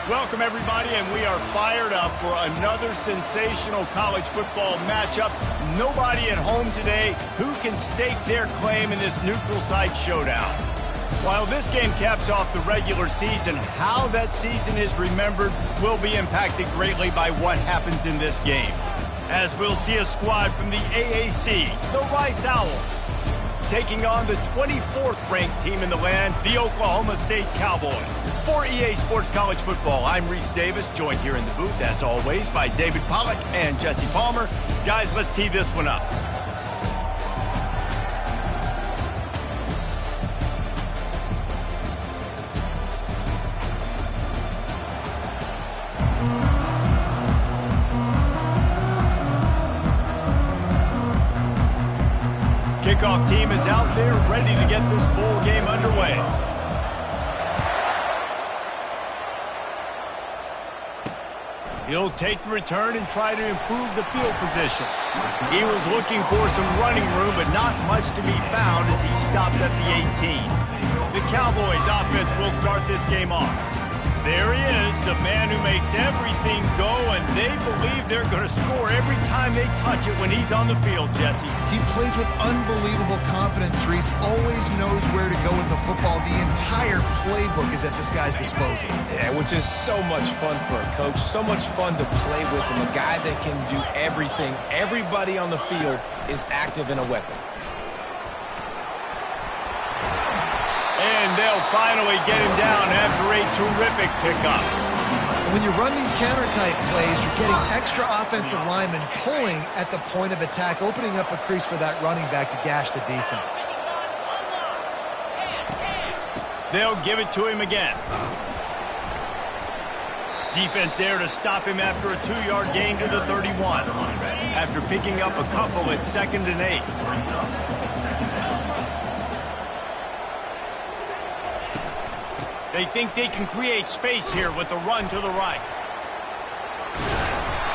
Welcome, everybody, and we are fired up for another sensational college football matchup. Nobody at home today who can stake their claim in this neutral site showdown. While this game caps off the regular season, how that season is remembered will be impacted greatly by what happens in this game. As we'll see a squad from the AAC, the Rice Owls, taking on the 24th ranked team in the land, the Oklahoma State Cowboys. For EA Sports College Football, I'm Reese Davis, joined here in the booth, as always, by David Pollack and Jesse Palmer. Guys, let's tee this one up. Kickoff team is out there, ready to get this bowl game underway. He'll take the return and try to improve the field position. He was looking for some running room, but not much to be found as he stopped at the 18. The Cowboys offense will start this game off. There he is, the man who makes everything go, and they believe they're going to score every time they touch it when he's on the field, Jesse. He plays with unbelievable confidence, Reese. Always knows where to go with the football. The entire playbook is at this guy's disposal. Yeah, which is so much fun for a coach, so much fun to play with him, a guy that can do everything. Everybody on the field is active in a weapon. And they'll finally get him down after a terrific pickup. When you run these counter-type plays, you're getting extra offensive linemen pulling at the point of attack, opening up a crease for that running back to gash the defense. They'll give it to him again. Defense there to stop him after a 2-yard gain to the 31. After picking up a couple at 2nd and 8. They think they can create space here with a run to the right.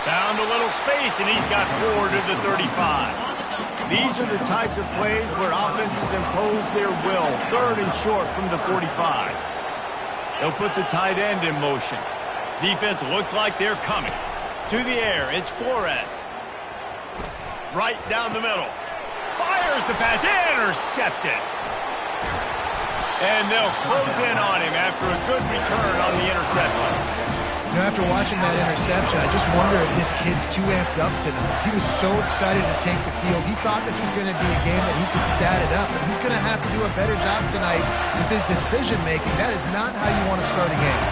Found a little space, and he's got 4 to the 35. These are the types of plays where offenses impose their will. 3rd and short from the 45. They'll put the tight end in motion. Defense looks like they're coming. To the air, it's Flores. Right down the middle. Fires the pass, intercepted. And they'll close in on him after a good return on the interception. You know, after watching that interception, I just wonder if this kid's too amped up tonight. He was so excited to take the field. He thought this was going to be a game that he could stat it up, but he's going to have to do a better job tonight with his decision-making. That is not how you want to start a game.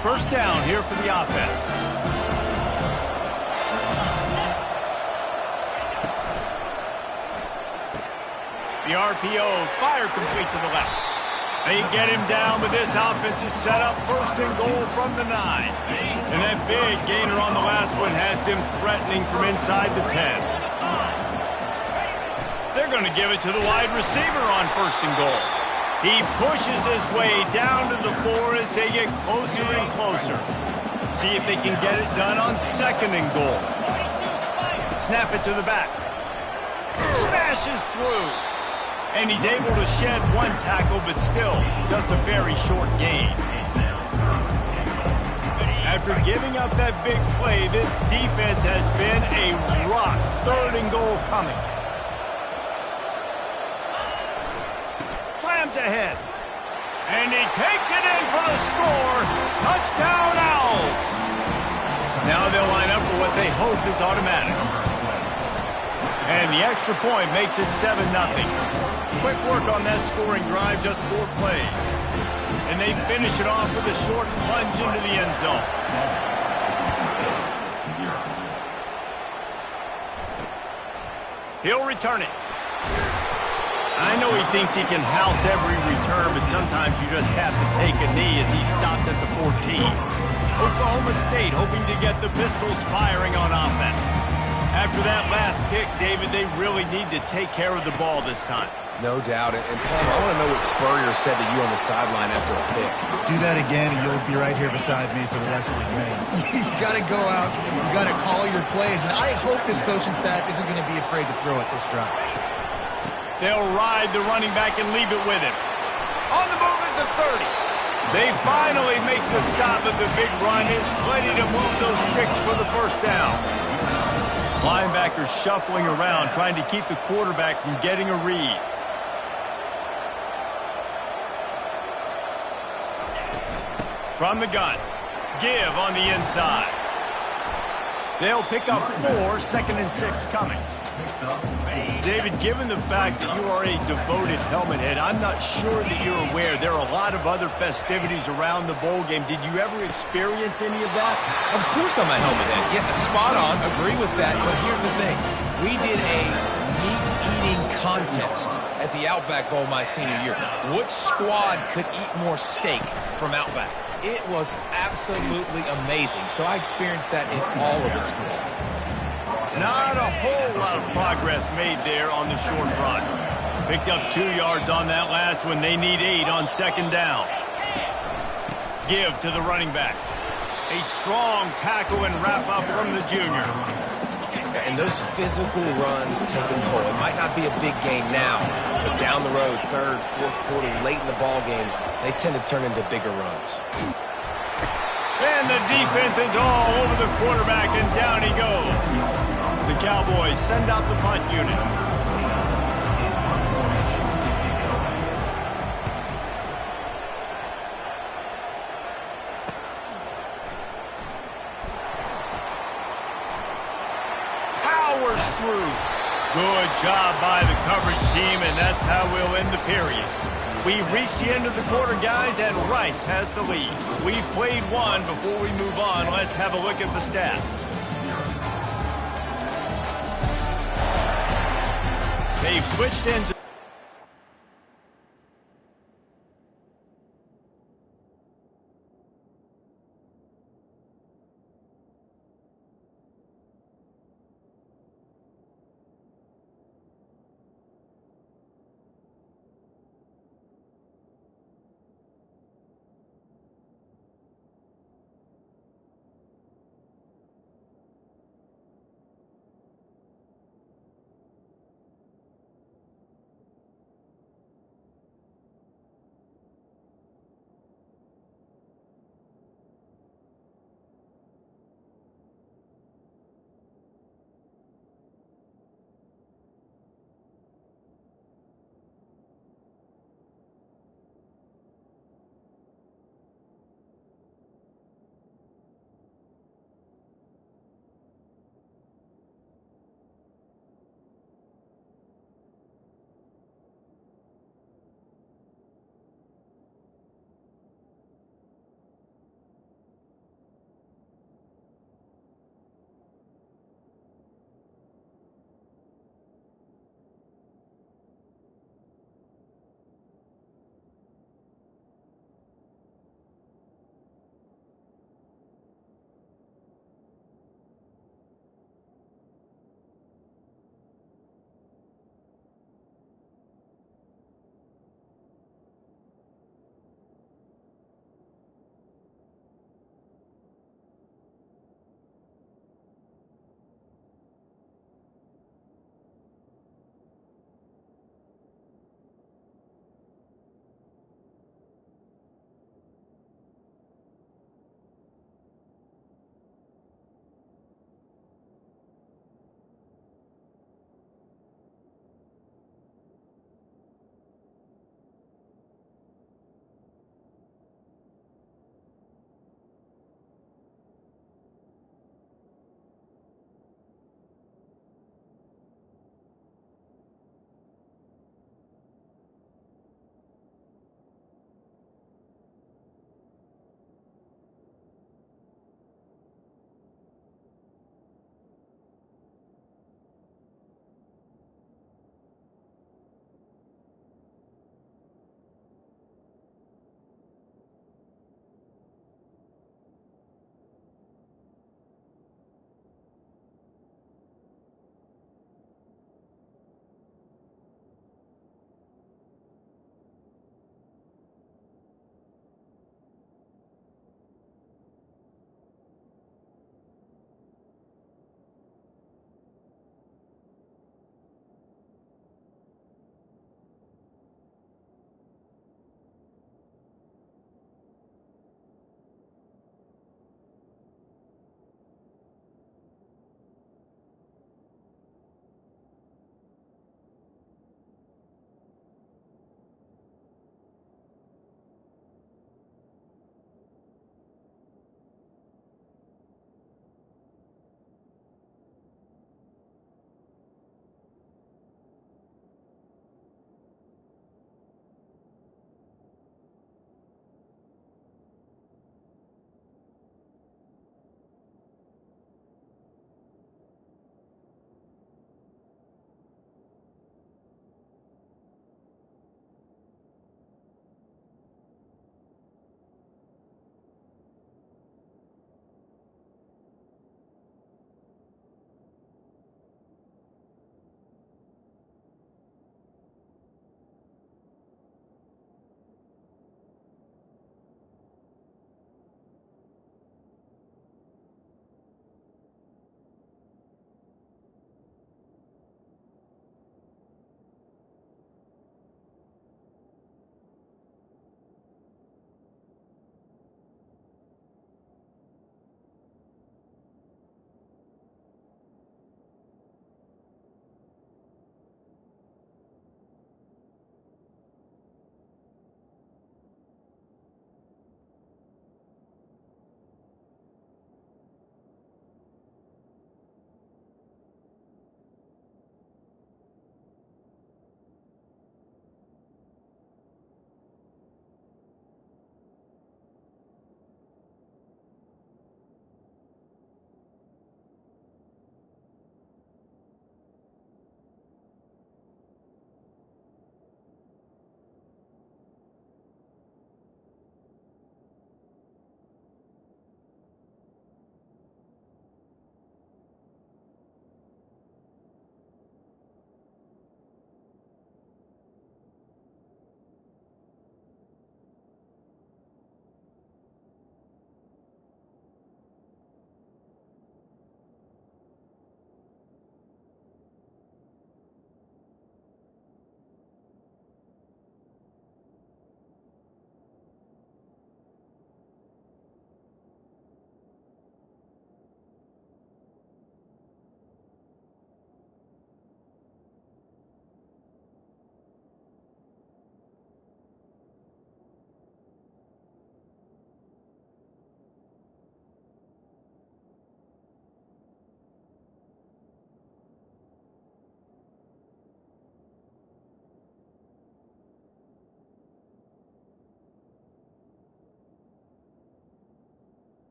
First down here for the offense. The RPO, fire complete to the left. They get him down, but this offense is set up 1st and goal from the 9. And that big gainer on the last one has them threatening from inside the 10. They're going to give it to the wide receiver on 1st and goal. He pushes his way down to the 4 as they get closer and closer. See if they can get it done on 2nd and goal. Snap it to the back. Smashes through. And he's able to shed 1 tackle, but still just a very short gain. After giving up that big play, this defense has been a rock. 3rd and goal coming. Slams ahead. And he takes it in for the score. Touchdown, Owls. Now they'll line up for what they hope is automatic. And the extra point makes it 7-0. Quick work on that scoring drive, just 4 plays. And they finish it off with a short plunge into the end zone. He'll return it. I know he thinks he can house every return, but sometimes you just have to take a knee as he stopped at the 14. Oklahoma State hoping to get the Pistols firing on offense. After that last pick, David, they really need to take care of the ball this time. No doubt. And Paul, I want to know what Spurrier said to you on the sideline after a pick. Do that again, and you'll be right here beside me for the rest of the game. You got to go out. You got to call your plays. And I hope this coaching staff isn't going to be afraid to throw it this drive. They'll ride the running back and leave it with him. On the move at the 30. They finally make the stop at the big run. Is plenty to move those sticks for the first down. Linebackers shuffling around, trying to keep the quarterback from getting a read. From the gun. Give on the inside. They'll pick up 4, 2nd and 6 coming. David, given the fact that you are a devoted helmet head, I'm not sure that you're aware there are a lot of other festivities around the bowl game. Did you ever experience any of that? Of course I'm a helmet head. Yeah, spot on. Agree with that. But here's the thing. We did a meat-eating contest at the Outback Bowl my senior year. Which squad could eat more steak from Outback? It was absolutely amazing. So I experienced that in all of its glory. Not a whole lot of progress made there on the short run. Picked up 2 yards on that last one. They need 8 on 2nd down. Give to the running back. A strong tackle and wrap up from the junior. And those physical runs take a toll. It might not be a big gain now, but down the road, 3rd, 4th quarter, late in the ball games, they tend to turn into bigger runs. And the defense is all over the quarterback, and down he goes. The Cowboys send out the punt unit. Powers through. Good job by the coverage team, and that's how we'll end the period. We've reached the end of the quarter, guys, and Rice has the lead. We've played one. Before we move on, let's have a look at the stats. They've switched ends.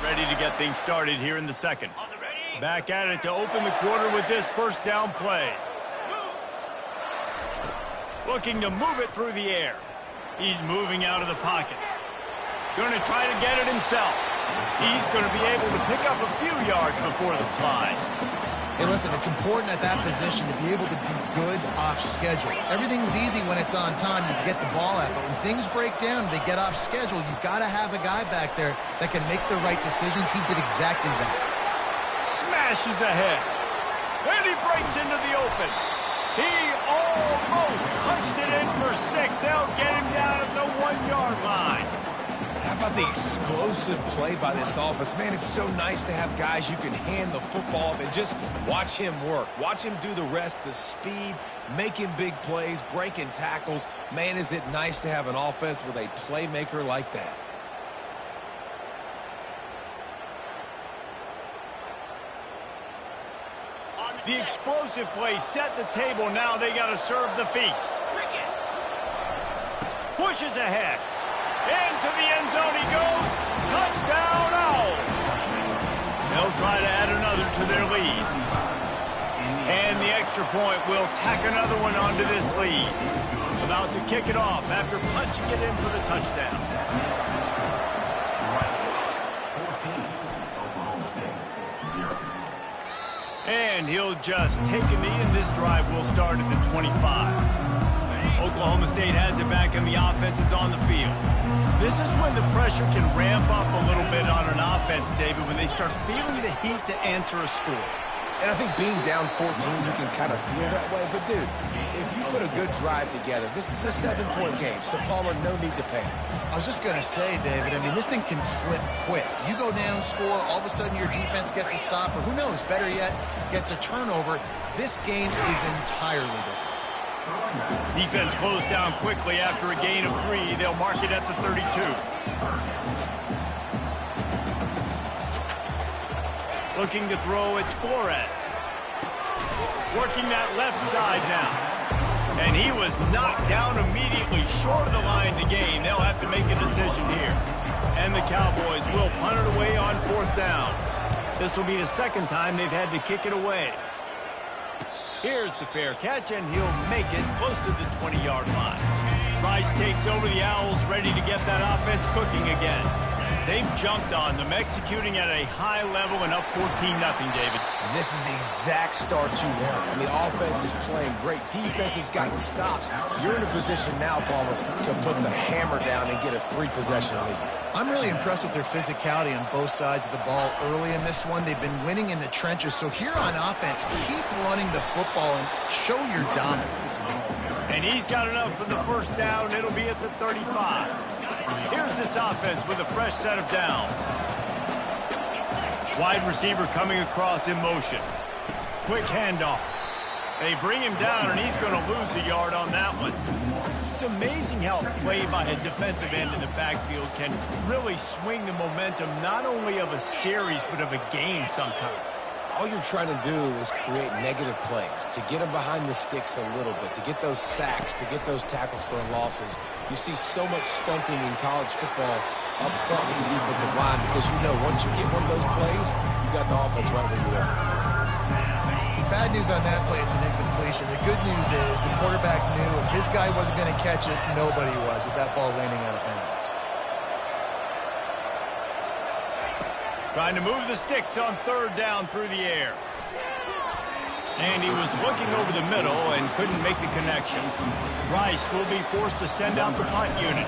ready to get things started here in the second. Back at it to open the quarter with this first down play. Looking to move it through the air. He's moving out of the pocket. Going to try to get it himself. He's going to be able to pick up a few yards before the slide. Hey, listen, it's important at that position to be able to do good off schedule. Everything's easy when it's on time. You can get the ball out, but when things break down and they get off schedule, you've got to have a guy back there that can make the right decisions. He did exactly that. Smashes ahead. And he breaks into the open. He almost punched it in for 6. They'll get him down at the 1-yard line. How about the explosive play by this offense? Man, it's so nice to have guys you can hand the football off and just watch him work. Watch him do the rest, the speed, making big plays, breaking tackles. Man, is it nice to have an offense with a playmaker like that. The explosive play set the table. Now they got to serve the feast. Pushes ahead. Into the end zone he goes. Touchdown, Owls. They'll try to add another to their lead. And the extra point will tack another one onto this lead. About to kick it off after punching it in for the touchdown. 14, Oklahoma State, 0. And he'll just take a knee, and this drive will start at the 25. Oklahoma State has it back, and the offense is on the field. This is when the pressure can ramp up a little bit on an offense, David, when they start feeling the heat to answer a score. And I think being down 14, you can kind of feel that way. But, dude, if you put a good drive together, this is a 7-point game, so Palmer, no need to panic. I was just going to say, David, I mean, this thing can flip quick. You go down, score, all of a sudden your defense gets a stop, or who knows, better yet, gets a turnover. This game is entirely different. Defense closed down quickly after a gain of 3. They'll mark it at the 32. Looking to throw, it's Flores. Working that left side now. And he was knocked down immediately short of the line to gain. They'll have to make a decision here. And the Cowboys will punt it away on 4th down. This will be the second time they've had to kick it away. Here's the fair catch, and he'll make it close to the 20-yard line. Rice takes over the Owls, ready to get that offense cooking again. They've jumped on them, executing at a high level and up 14-0, David. This is the exact start you want. I mean, the offense is playing great. Defense has gotten stops. You're in a position now, Palmer, to put the hammer down and get a 3-possession lead. I'm really impressed with their physicality on both sides of the ball early in this one. They've been winning in the trenches. So here on offense, keep running the football and show your dominance. And he's got enough for the first down. It'll be at the 35. Here's this offense with a fresh set of downs. Wide receiver coming across in motion. Quick handoff. They bring him down, and he's going to lose a yard on that one. It's amazing how play by a defensive end in the backfield can really swing the momentum not only of a series but of a game sometimes. All you're trying to do is create negative plays, to get them behind the sticks a little bit, to get those sacks, to get those tackles for losses. You see so much stunting in college football up front with the defensive line because you know once you get one of those plays, you got the offense right where you are. Bad news on that play, it's an incompletion. The good news is the quarterback knew if his guy wasn't going to catch it, nobody was with that ball landing out of bounds. Trying to move the sticks on 3rd down through the air. And he was looking over the middle and couldn't make the connection. Rice will be forced to send out the punt unit.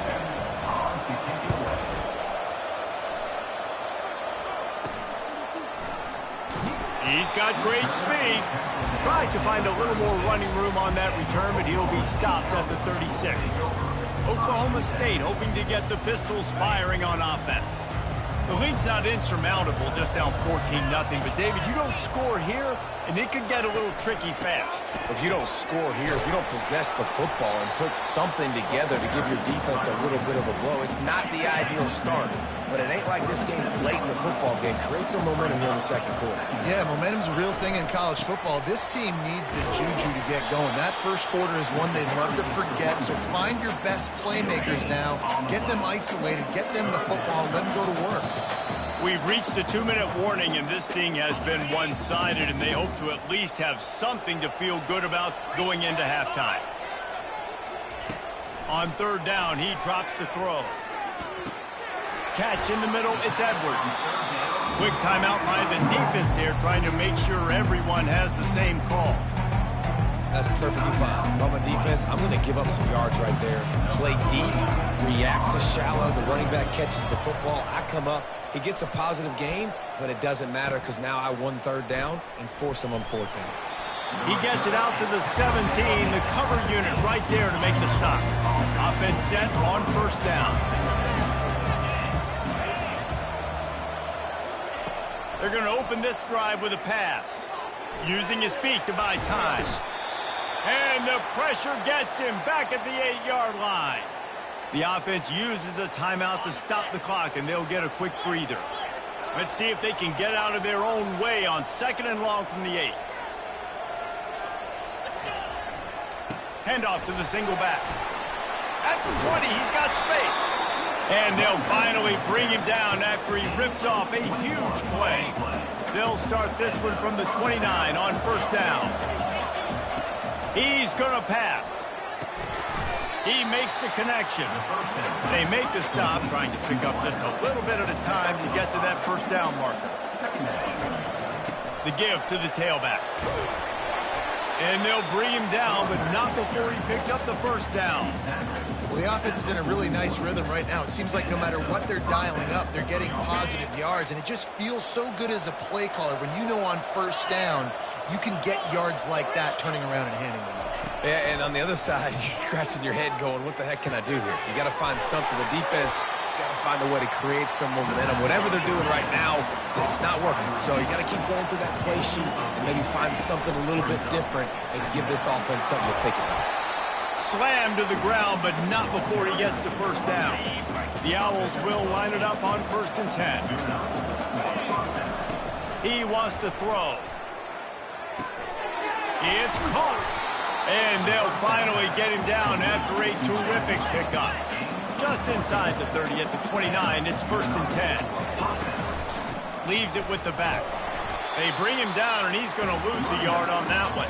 He's got great speed. Tries to find a little more running room on that return, but he'll be stopped at the 36. Oklahoma State hoping to get the Pistols firing on offense. The lead's not insurmountable, just down 14-0. But, David, you don't score here, and it could get a little tricky fast. If you don't score here, if you don't possess the football and put something together to give your defense a little bit of a blow, it's not the ideal start. But it ain't like this game's late in the football game. Create some momentum here in the second quarter. Yeah, momentum's a real thing in college football. This team needs the juju to get going. That first quarter is one they'd love to forget. So find your best playmakers now. Get them isolated. Get them the football and let them go to work. We've reached the 2-minute warning, and this thing has been one-sided, and they hope to at least have something to feel good about going into halftime. On third down, he drops to throw. Catch in the middle, it's Edwards. Quick timeout by the defense there, trying to make sure everyone has the same call. That's perfectly fine. If I'm a defense, I'm going to give up some yards right there. Play deep, react to shallow. The running back catches the football. I come up. He gets a positive gain, but it doesn't matter because now I won third down and forced him on fourth down. He gets it out to the 17, the cover unit right there to make the stop. Offense set on first down. They're going to open this drive with a pass, using his feet to buy time. And the pressure gets him back at the 8-yard line. The offense uses a timeout to stop the clock, and they'll get a quick breather. Let's see if they can get out of their own way on 2nd and long from the 8. Handoff to the single back. At the 20, he's got space. And they'll finally bring him down after he rips off a huge play. They'll start this one from the 29 on first down. He's going to pass. He makes the connection. They make the stop, trying to pick up just a little bit at a time to get to that first down marker. The give to the tailback. And they'll bring him down, but not before he picks up the first down. Well, the offense is in a really nice rhythm right now. It seems like no matter what they're dialing up, they're getting positive yards, and it just feels so good as a play caller when you know on first down you can get yards like that turning around and handing them off. Yeah, and on the other side, you're scratching your head going, what the heck can I do here? You got to find something. The defense has got to find a way to create some momentum. Whatever they're doing right now, it's not working. So you got to keep going through that play sheet and maybe find something a little bit different and give this offense something to think about. Slammed to the ground, but not before he gets the first down. The Owls will line it up on 1st and 10. He wants to throw. It's caught. And they'll finally get him down after a terrific pickup. Just inside the 30 at the 29, it's 1st and 10. Leaves it with the back. They bring him down, and he's going to lose a yard on that one.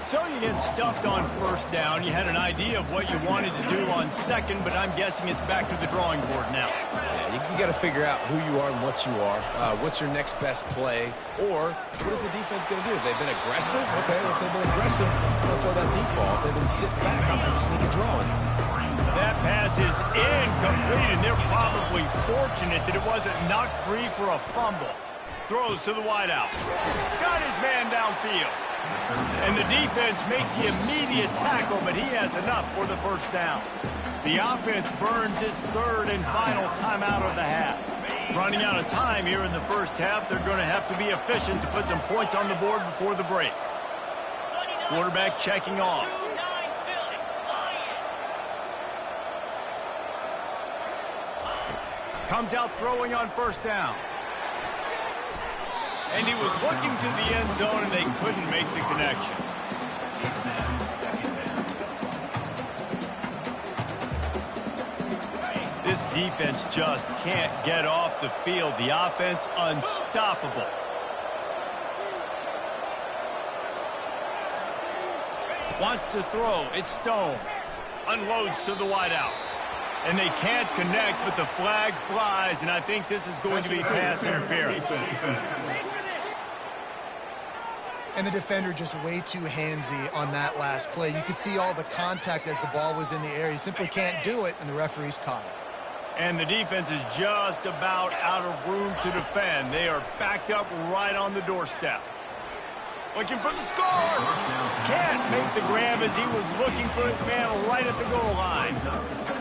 So you get stuffed on first down. You had an idea of what you wanted to do on second, but I'm guessing it's back to the drawing board now. Yeah, you got to figure out who you are and what you are. What's your next best play? Or what is the defense going to do? If they've been aggressive, okay. If they've been aggressive, they'll throw that deep ball. If they've been sitting back, I'm going to sneak a draw in. That pass is incomplete, and they're probably fortunate that it wasn't knocked free for a fumble. Throws to the wideout. Got his man downfield. And the defense makes the immediate tackle, but he has enough for the first down. The offense burns its 3rd and final timeout of the half. Running out of time here in the first half, they're going to have to be efficient to put some points on the board before the break. Quarterback checking off. Comes out throwing on first down. And he was looking to the end zone, and they couldn't make the connection. This defense just can't get off the field. The offense unstoppable. Wants to throw. It's Stone. Unloads to the wideout. And they can't connect, but the flag flies, and I think this is going to be pass interference. And the defender just way too handsy on that last play. You could see all the contact as the ball was in the air. He simply can't do it, and the referee's caught it. And the defense is just about out of room to defend. They are backed up right on the doorstep. Looking for the score. Can't make the grab as he was looking for his man right at the goal line.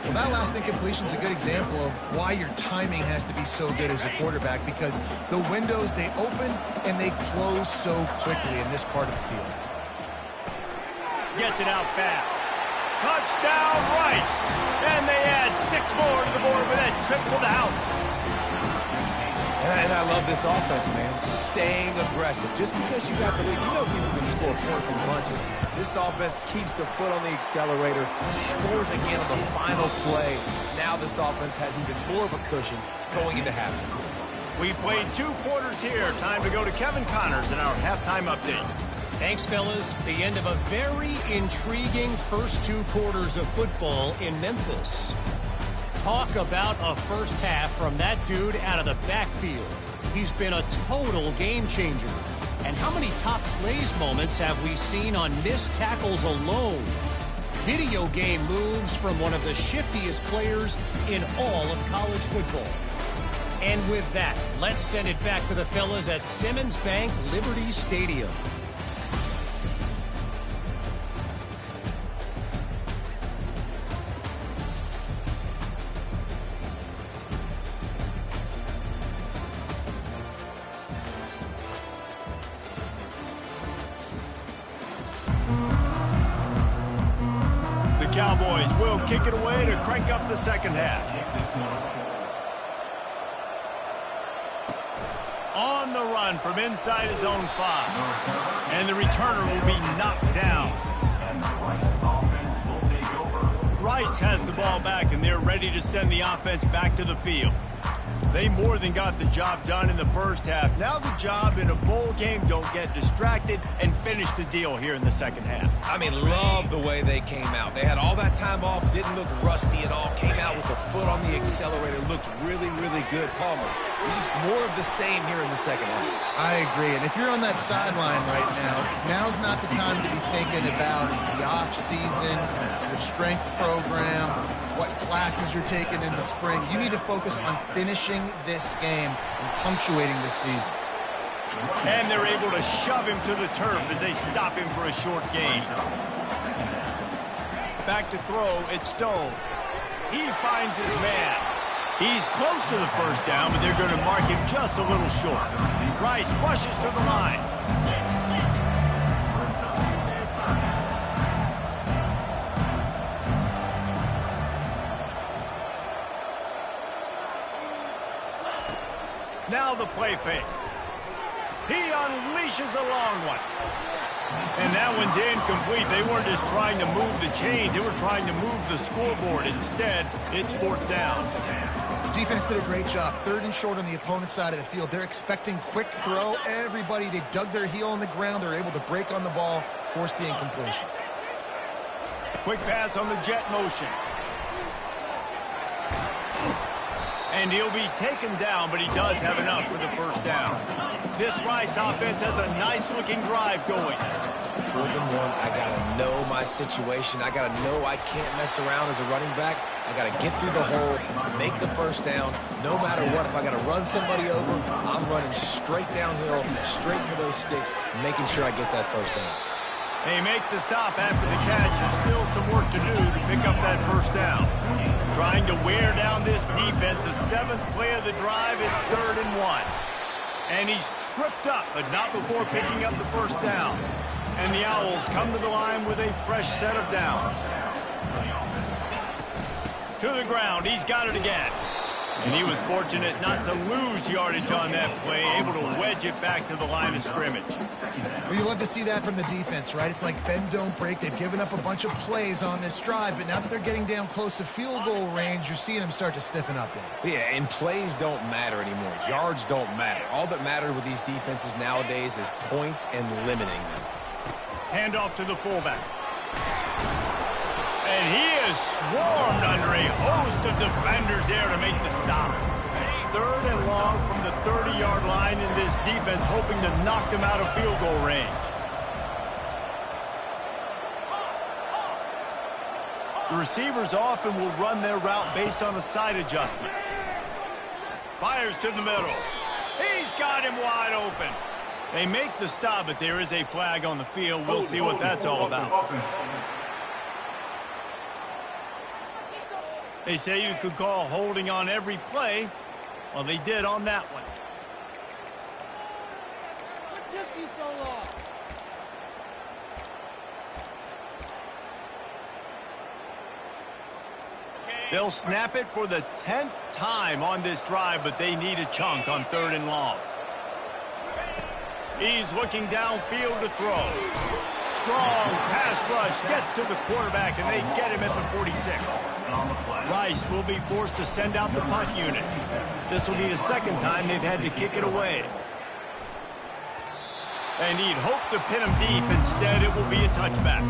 Well, that last incompletion is a good example of why your timing has to be so good as a quarterback, because the windows, they open and they close so quickly in this part of the field. Gets it out fast. Touchdown, Rice. And they add 6 more to the board with that trip to the house. And I love this offense, man. Staying aggressive. Just because you got the lead, you know people can score points in bunches. This offense keeps the foot on the accelerator, scores again on the final play. Now this offense has even more of a cushion going into halftime. We played 2 quarters here. Time to go to Kevin Connors in our halftime update. Thanks, fellas. The end of a very intriguing first 2 quarters of football in Memphis. Talk about a first half from that dude out of the backfield. He's been a total game changer. And how many top plays moments have we seen on missed tackles alone? Video game moves from one of the shiftiest players in all of college football. And with that, let's send it back to the fellas at Simmons Bank Liberty Stadium. Cowboys will kick it away to crank up the second half. On the run from inside his own 5. And the returner will be knocked down. Rice has the ball back, and they're ready to send the offense back to the field. They more than got the job done in the first half. Now the job in a bowl game, don't get distracted and finish the deal here in the second half. I mean, love the way they came out. They had all that time off, didn't look rusty at all, came out with a foot on the accelerator, looked really, really good. Palmer, it's just more of the same here in the second half. I agree, and if you're on that sideline right now, now's not the time to be thinking about the off-season, your strength program, what classes you're taking in the spring. You need to focus on finishing this game and punctuating this season. And they're able to shove him to the turf as they stop him for a short gain. Back to throw, it's Stone. He finds his man. He's close to the first down, but they're going to mark him just a little short. Rice rushes to the line. Now the play fake. He unleashes a long one. And that one's incomplete. They weren't just trying to move the chains. They were trying to move the scoreboard. Instead, it's 4th down. Defense did a great job. 3rd and short on the opponent's side of the field. They're expecting quick throw. Everybody, they dug their heel on the ground. They're able to break on the ball, force the incompletion. Quick pass on the jet motion. And he'll be taken down, but he does have enough for the first down. This Rice offense has a nice-looking drive going. 4th and 1, I got to know my situation. I got to know I can't mess around as a running back. I got to get through the hole, make the first down. No matter what, if I got to run somebody over, I'm running straight downhill, straight for those sticks, making sure I get that first down. They make the stop after the catch. There's still some work to do to pick up that first down. Trying to wear down this defense. The 7th play of the drive. It's 3rd and 1. And he's tripped up, but not before picking up the first down. And the Owls come to the line with a fresh set of downs. To the ground. He's got it again. And he was fortunate not to lose yardage on that play, able to wedge it back to the line of scrimmage. Well, you love to see that from the defense, right? It's like bend, don't break. They've given up a bunch of plays on this drive, but now that they're getting down close to field goal range, you're seeing them start to stiffen up there. Yeah, and plays don't matter anymore. Yards don't matter. All that matters with these defenses nowadays is points and limiting them. Handoff to the fullback. And he is swarmed under a host of defenders there to make the stop. 3rd and long from the 30-yard line in this defense, hoping to knock them out of field goal range. The receivers often will run their route based on a side adjustment. Fires to the middle. He's got him wide open. They make the stop, but there is a flag on the field. We'll see what that's all about. They say you could call holding on every play. Well, they did on that one. What took you so long? They'll snap it for the 10th time on this drive, but they need a chunk on 3rd and long. He's looking downfield to throw. strong pass rush gets to the quarterback, and they get him at the 46. Rice will be forced to send out the punt unit. This will be the second time they've had to kick it away. And he'd hope to pin him deep. Instead, it will be a touchback.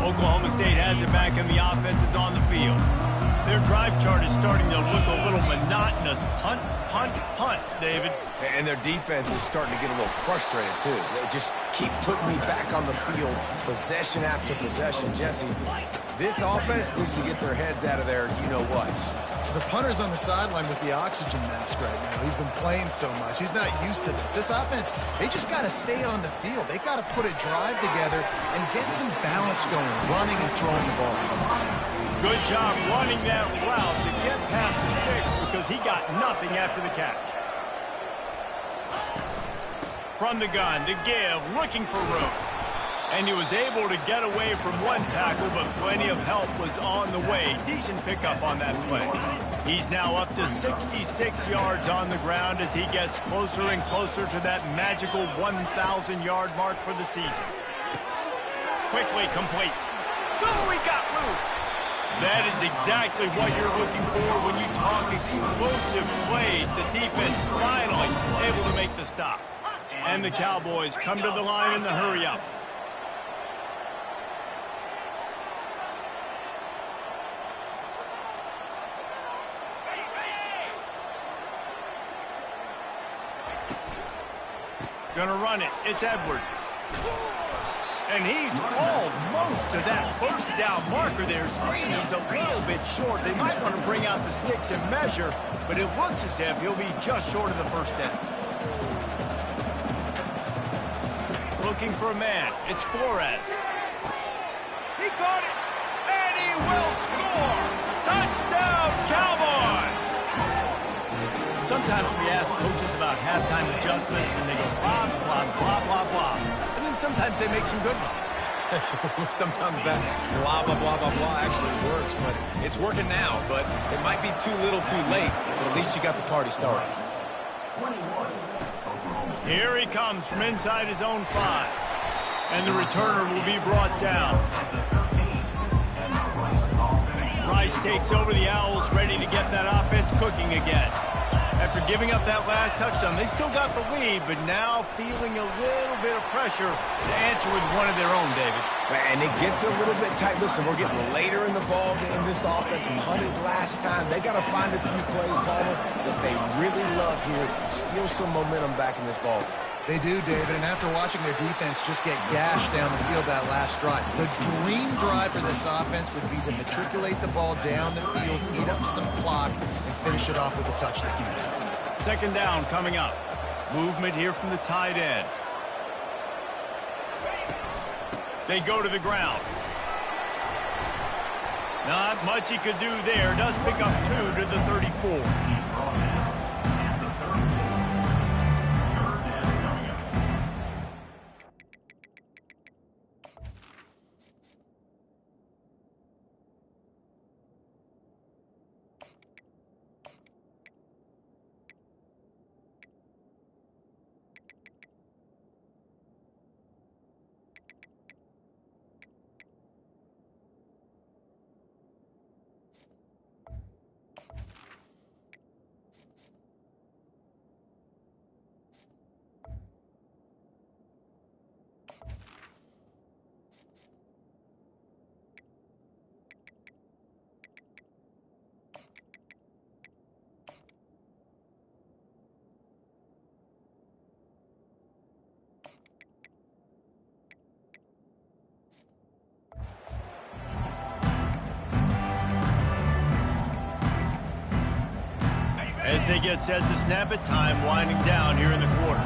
Oklahoma State has it back, and the offense is on the field. Their drive chart is starting to look a little monotonous. Punt, punt, punt, David. And their defense is starting to get a little frustrated, too. They just keep putting me back on the field, possession after possession. Jesse, this offense needs to get their heads out of there, you-know-what. The punter's on the sideline with the oxygen mask right now. He's been playing so much. He's not used to this. This offense, they just got to stay on the field. They got to put a drive together and get some balance going, running and throwing the ball. Good job running that route to get past the sticks because he got nothing after the catch. From the gun to give, looking for room. And he was able to get away from one tackle, but plenty of help was on the way. Decent pickup on that play. He's now up to 66 yards on the ground as he gets closer and closer to that magical 1,000-yard mark for the season. Quickly complete. Oh, he got loose. That is exactly what you're looking for when you talk explosive plays. The defense finally able to make the stop. And the Cowboys come to the line in the hurry-up. Gonna run it. It's Edwards. And he's almost to that first down marker there, saying he's a little bit short. They might want to bring out the sticks and measure, but it looks as if he'll be just short of the first down. Looking for a man. It's Flores. He caught it, and he will score. Touchdown, Cowboys! Sometimes we ask coaches about halftime adjustments, and they go blah, blah, blah, blah, blah. And then sometimes they make some good ones. Sometimes that blah, blah, blah, blah, blah actually works, but it's working now. But it might be too little too late, but at least you got the party started. Here he comes from inside his own 5. And the returner will be brought down. Rice takes over the Owls, ready to get that offense cooking again. After giving up that last touchdown, they still got the lead, but now feeling a little bit of pressure to answer with one of their own, David. And it gets a little bit tight. Listen, we're getting later in the ball game. This offense punted last time. They got to find a few plays, Palmer, that they really love here. Steal some momentum back in this ball game. They do, David, and after watching their defense just get gashed down the field that last drive, the dream drive for this offense would be to matriculate the ball down the field, eat up some clock, and finish it off with a touchdown. Second down coming up. Movement here from the tight end. They go to the ground. Not much he could do there. Does pick up 2 to the 34. As they get set to snap it, time winding down here in the quarter.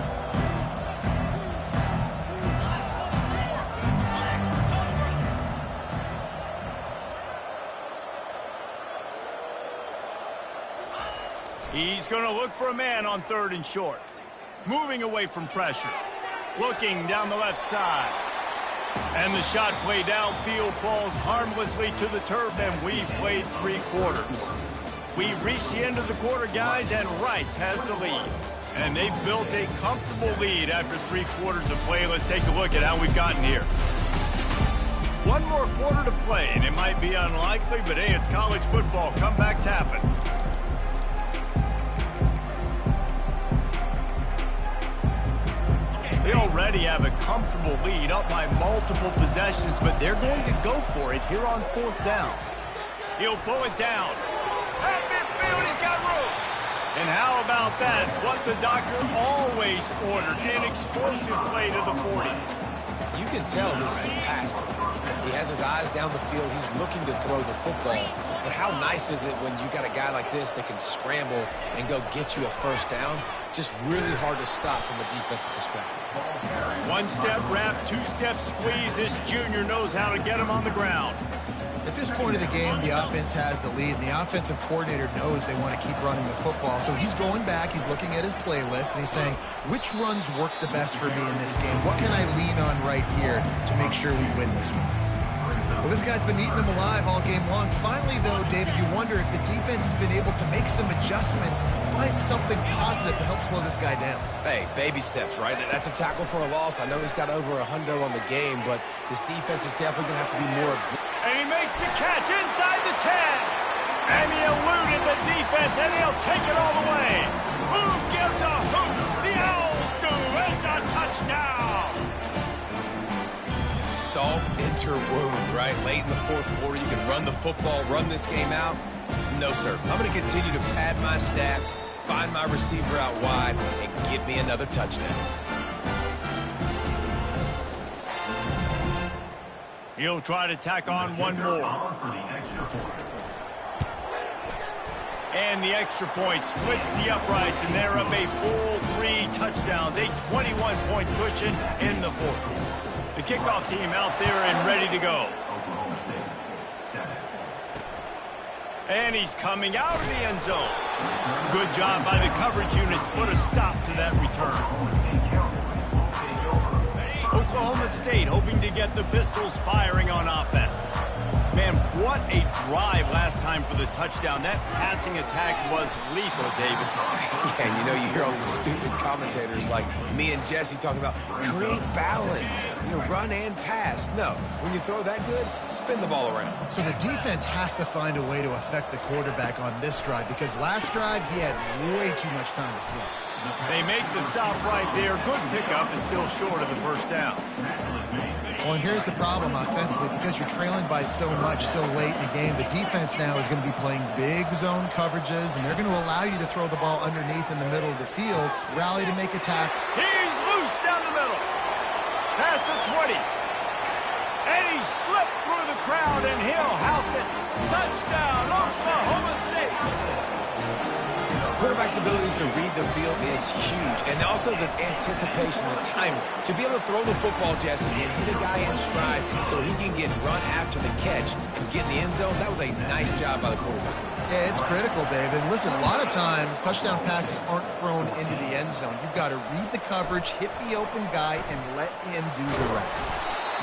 He's going to look for a man on 3rd and short. Moving away from pressure. Looking down the left side. And the shot play downfield falls harmlessly to the turf, and we've played 3 quarters. We've reached the end of the quarter, guys, and Rice has the lead. And they've built a comfortable lead after 3 quarters of play. Let's take a look at how we've gotten here. 1 more quarter to play, and it might be unlikely, but hey, it's college football. Comebacks happen. They already have a comfortable lead up by multiple possessions, but they're going to go for it here on 4th down. He'll pull it down. At midfield, he's got room. And how about that? What the doctor always ordered, an explosive play to the 40. You can tell this is a pass play. He has his eyes down the field. He's looking to throw the football. But how nice is it when you got a guy like this that can scramble and go get you a 1st down? Just really hard to stop from a defensive perspective. 1-step wrap, 2-step squeeze. This junior knows how to get him on the ground. At this point of the game, the offense has the lead, and the offensive coordinator knows they want to keep running the football. So he's going back, he's looking at his playlist, and he's saying, which runs work the best for me in this game? What can I lean on right here to make sure we win this one? Well, this guy's been eating them alive all game long. Finally, though, David, you wonder if the defense has been able to make some adjustments, find something positive to help slow this guy down. Hey, baby steps, right? That's a tackle for a loss. I know he's got over 100 on the game, but this defense is definitely going to have to be more. And he makes the catch inside the 10. And he eluded the defense, and he'll take it all the way. Who gives a hoot? The Owls do. It's a touchdown. Salt into wound, right? Late in the 4th quarter, you can run the football, run this game out. No, sir. I'm going to continue to pad my stats, find my receiver out wide, and give me another touchdown. He'll try to tack on one more. And the extra point splits the uprights, and they're up a full 3 touchdowns, a 21-point cushion in the 4th. The kickoff team out there and ready to go. And he's coming out of the end zone. Good job by the coverage unit to put a stop to that return. Oklahoma State hoping to get the Pistols firing on offense. Man, what a drive last time for the touchdown. That passing attack was lethal, David. Yeah, and you know, you hear all these stupid commentators like me and Jesse talking about create balance, run and pass. No, when you throw that good, spin the ball around. So the defense has to find a way to affect the quarterback on this drive, because last drive he had way too much time to throw. They make the stop right there. Good pickup and still short of the 1st down. Well, and here's the problem offensively. Because you're trailing by so much so late in the game, the defense now is going to be playing big zone coverages, and they're going to allow you to throw the ball underneath in the middle of the field, rally to make a tackle. He's loose down the middle. Past the 20. And he slipped through the crowd, and he'll house it. Touchdown, Oklahoma State. Quarterback's abilities to read the field is huge, and also the anticipation, the timing. To be able to throw the football, Jesse, and hit a guy in stride so he can get run after the catch and get in the end zone, that was a nice job by the quarterback. Yeah, it's critical, David. Listen, a lot of times touchdown passes aren't thrown into the end zone. You've got to read the coverage, hit the open guy, and let him do the rest.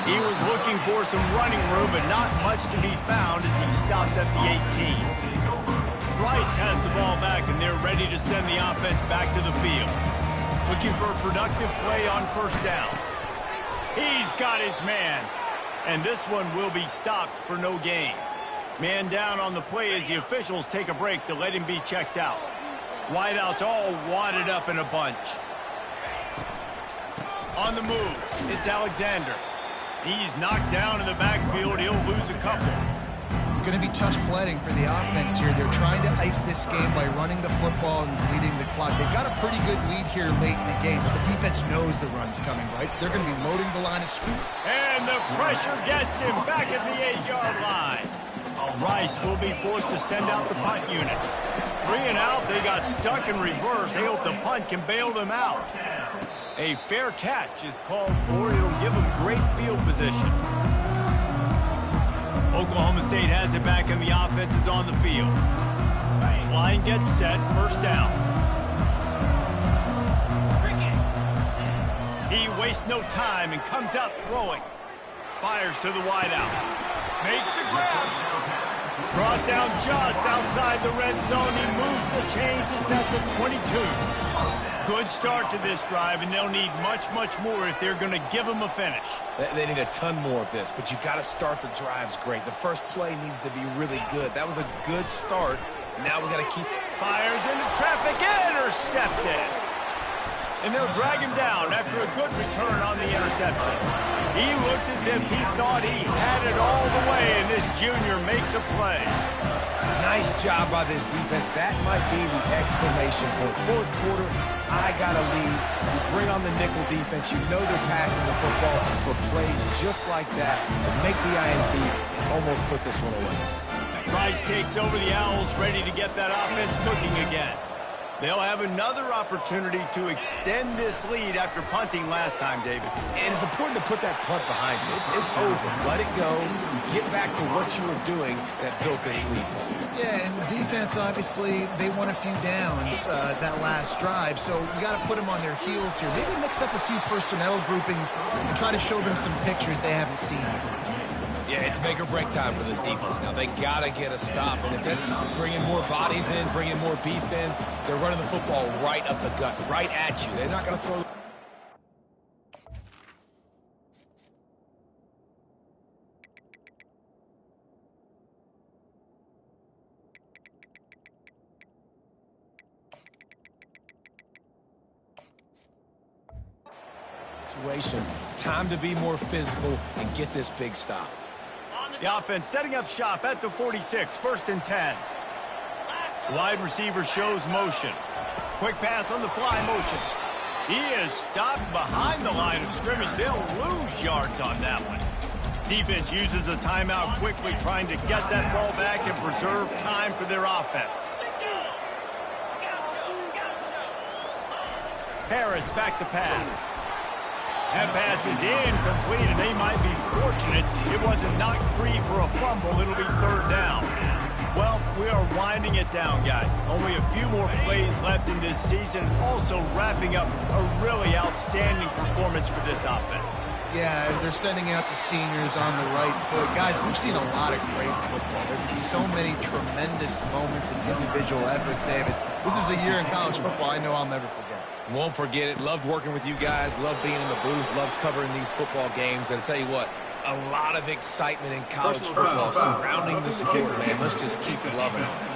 He was looking for some running room, but not much to be found as he stopped at the 18. Rice has the ball back, and they're ready to send the offense back to the field. Looking for a productive play on 1st down. He's got his man, and this one will be stopped for no gain. Man down on the play as the officials take a break to let him be checked out. Wideouts all wadded up in a bunch. On the move, it's Alexander. He's knocked down in the backfield. He'll lose a couple. It's going to be tough sledding for the offense here. They're trying to ice this game by running the football and bleeding the clock. They've got a pretty good lead here late in the game, but the defense knows the run's coming, right? So they're going to be loading the line of scrimmage. And the pressure gets him back at the 8-yard line. Rice will be forced to send out the punt unit. 3 and out, they got stuck in reverse. They hope the punt can bail them out. A fair catch is called for. It'll give them great field position. Oklahoma State has it back, and the offense is on the field. Line gets set, 1st down. He wastes no time and comes out throwing. Fires to the wideout. Makes the grab. Brought down just outside the red zone. He moves the chains. It's at the 22. Good start to this drive, and they'll need much, much more if they're going to give them a finish. They need a ton more of this, but you got to start the drives great. The first play needs to be really good. That was a good start. Now we got to keep... Fires into traffic, intercepted. And they'll drag him down after a good return on the interception. He looked as if he thought he had it all the way, and this junior makes a play. Nice job by this defense. That might be the exclamation point. Fourth quarter, I got a lead. You bring on the nickel defense. You know they're passing the football for plays just like that to make the INT and almost put this one away. Rice takes over the Owls, ready to get that offense cooking again. They'll have another opportunity to extend this lead after punting last time, David. And it's important to put that punt behind you. It's over. Let it go. Get back to what you were doing that built this lead. Yeah, and defense, obviously, they won a few downs that last drive, so we got to put them on their heels here. Maybe mix up a few personnel groupings and try to show them some pictures they haven't seen. Yeah, it's make or break time for this defense. Now, they got to get a stop. And if that's bringing more bodies in, bringing more beef in, they're running the football right up the gut, right at you. They're not going to throw... situation. Time to be more physical and get this big stop. The offense setting up shop at the 46, 1st and 10. Wide receiver shows motion. Quick pass on the fly motion. He is stopped behind the line of scrimmage. They'll lose yards on that one. Defense uses a timeout quickly, trying to get that ball back and preserve time for their offense. Harris back to pass. That pass is incomplete, and they might be fortunate it wasn't knocked free for a fumble. It'll be 3rd down. Well, we are winding it down, guys. Only a few more plays left in this season. Also wrapping up a really outstanding performance for this offense. Yeah, they're sending out the seniors on the right foot. Guys, we've seen a lot of great football. There have been so many tremendous moments and individual efforts, David. This is a year in college football I know I'll never forget. Won't forget it. Loved working with you guys. Loved being in the booth. Loved covering these football games. And I'll tell you what, a lot of excitement in college football surrounding the sport, man. Let's just keep loving on it.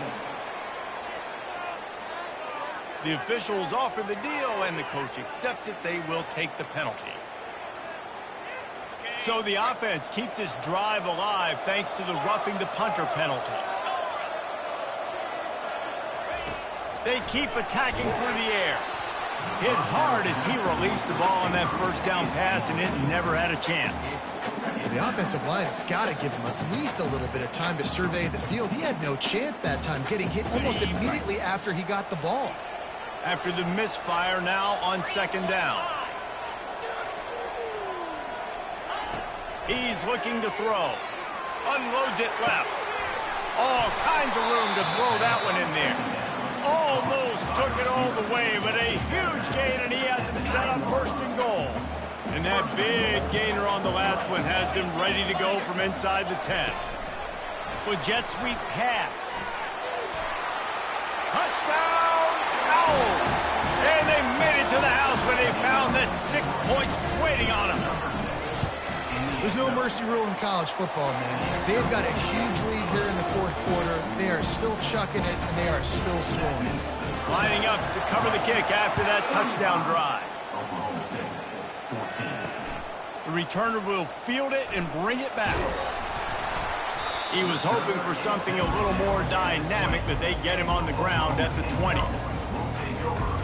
The officials offer the deal, and the coach accepts it. They will take the penalty. So the offense keeps this drive alive thanks to the roughing the punter penalty. They keep attacking through the air. Hit hard as he released the ball on that 1st down pass, and it never had a chance. The offensive line has got to give him at least a little bit of time to survey the field. He had no chance that time, getting hit almost immediately after he got the ball. After the misfire, now on 2nd down. He's looking to throw. Unloads it left. All kinds of room to throw that one in there. Almost took it all the way, but a huge gain, and he has him set up 1st and goal. And that big gainer on the last one has him ready to go from inside the 10. With jet sweep pass. Touchdown, Owls! And they made it to the house when they found that 6 points waiting on them. There's no mercy rule in college football, man. They've got a huge lead here in the 4th quarter. They are still chucking it, and they are still scoring. Lining up to cover the kick after that touchdown drive. The returner will field it and bring it back. He was hoping for something a little more dynamic, but they get him on the ground at the 20.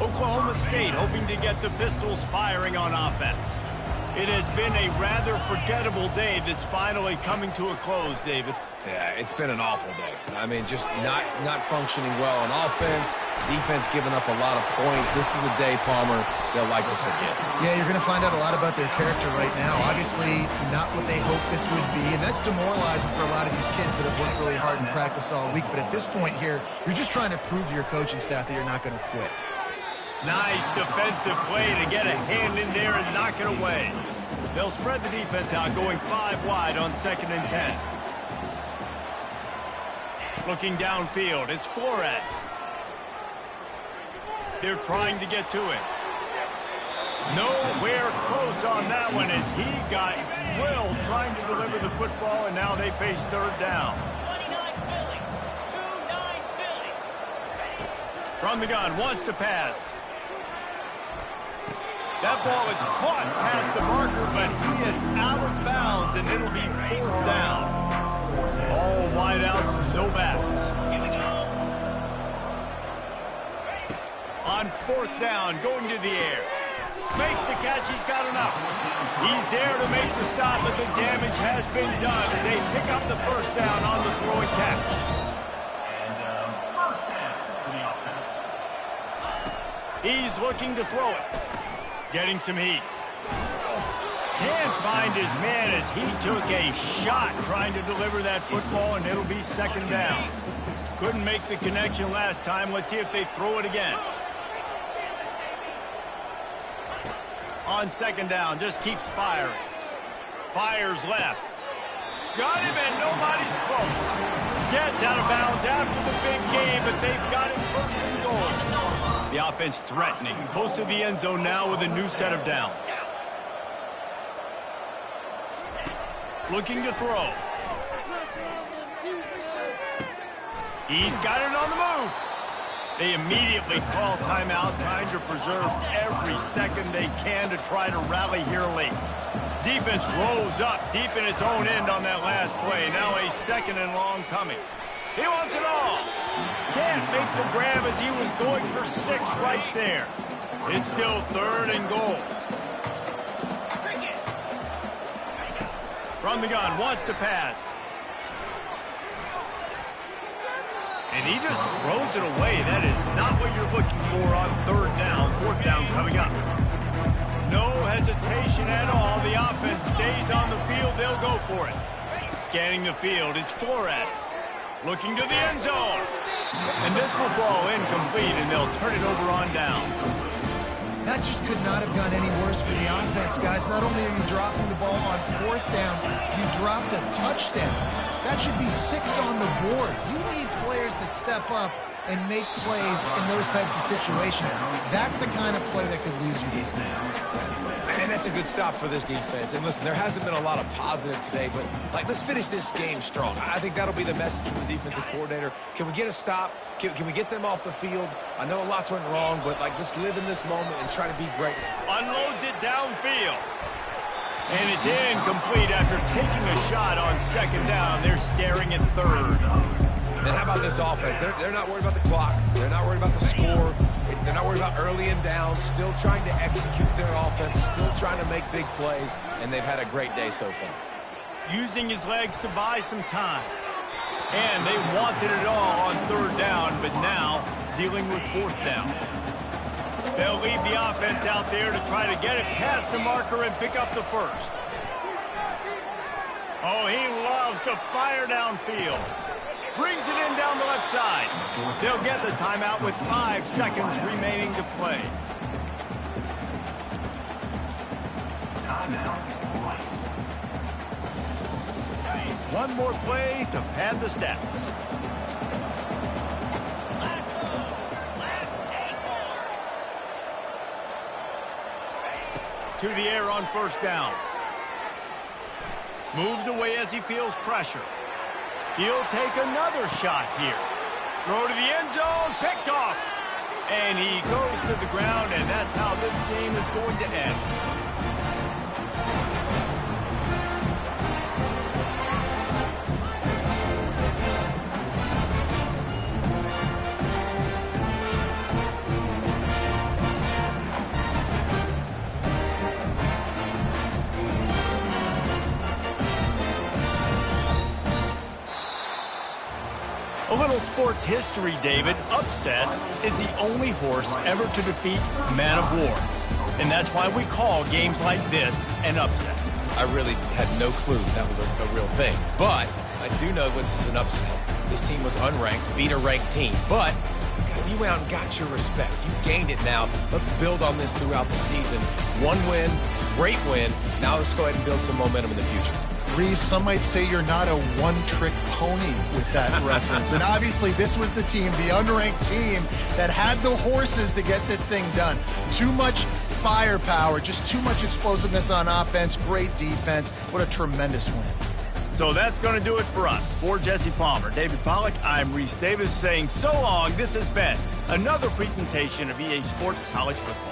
Oklahoma State hoping to get the Pistols firing on offense. It has been a rather forgettable day that's finally coming to a close, David. Yeah, it's been an awful day. I mean, just not functioning well on offense, defense giving up a lot of points. This is a day, Palmer, they'll like to forget. Yeah, you're going to find out a lot about their character right now. Obviously, not what they hoped this would be, and that's demoralizing for a lot of these kids that have worked really hard in practice all week. But at this point here, you're just trying to prove to your coaching staff that you're not going to quit. Nice defensive play to get a hand in there and knock it away. They'll spread the defense out, going 5 wide on 2nd and 10. Looking downfield, it's Flores. They're trying to get to it. Nowhere close on that one as he got drilled trying to deliver the football, and now they face third down. From the gun, wants to pass. That ball is caught past the marker, but he is out of bounds, and it'll be fourth down. All wideouts, no backs. On fourth down, going to the air. Makes the catch, he's got enough. He's there to make the stop, but the damage has been done as they pick up the first down on the throw and catch. First down for the offense. He's looking to throw it. Getting some heat. Can't find his man as he took a shot trying to deliver that football, and it'll be second down. Couldn't make the connection last time. Let's see if they throw it again. On second down, just keeps firing. Fires left. Got him, and nobody's close. Gets out of bounds after the big game, but they've got it first and goal. The offense threatening, close to the end zone now with a new set of downs. Looking to throw. He's got it on the move. They immediately call timeout, trying to preserve every second they can to try to rally here late. Defense rolls up deep in its own end on that last play. Now a second and long coming. He wants it all. Can't make the grab as he was going for 6 right there. It's still third and goal. From the gun, wants to pass. And he just throws it away. That is not what you're looking for on third down. Fourth down coming up. No hesitation at all. The offense stays on the field. They'll go for it. Scanning the field, it's Flores. Looking to the end zone. And this will fall incomplete, and they'll turn it over on downs. That just could not have gone any worse for the offense, guys. Not only are you dropping the ball on fourth down, you dropped a touchdown. That should be 6 on the board. You need players to step up and make plays in those types of situations. That's the kind of play that could lose you this game. And that's a good stop for this defense. And listen, there hasn't been a lot of positive today, but let's finish this game strong. I think that'll be the message from the defensive coordinator. Can we get a stop? Can we get them off the field? I know lots went wrong, but let's live in this moment and try to be great. Unloads it downfield. And it's incomplete after taking a shot on second down. They're staring at third. And how about this offense? They're not worried about the clock. They're not worried about the score. They're not worried about early and down. Still trying to execute their offense. Still trying to make big plays. And they've had a great day so far. Using his legs to buy some time. And they wanted it all on third down, but now dealing with fourth down. They'll leave the offense out there to try to get it past the marker and pick up the first. Oh, he loves to fire downfield. Brings it in down the left side. They'll get the timeout with 5 seconds remaining to play. One more play to pad the stats. To the air on first down. Moves away as he feels pressure. He'll take another shot here. Throw to the end zone, picked off. And he goes to the ground, and that's how this game is going to end. A little sports history, David. Upset is the only horse ever to defeat Man of War. And that's why we call games like this an upset. I really had no clue that was a real thing. But I do know this is an upset. This team was unranked, beat a ranked team. But you went out and got your respect. You gained it now. Let's build on this throughout the season. One win, great win. Now let's go ahead and build some momentum in the future. Reese, some might say you're not a one-trick pony with that reference. And obviously, this was the team, the unranked team, that had the horses to get this thing done. Too much firepower, just too much explosiveness on offense, great defense. What a tremendous win. So that's going to do it for us. For Jesse Palmer, David Pollack, I'm Reese Davis saying so long. This has been another presentation of EA Sports College Football.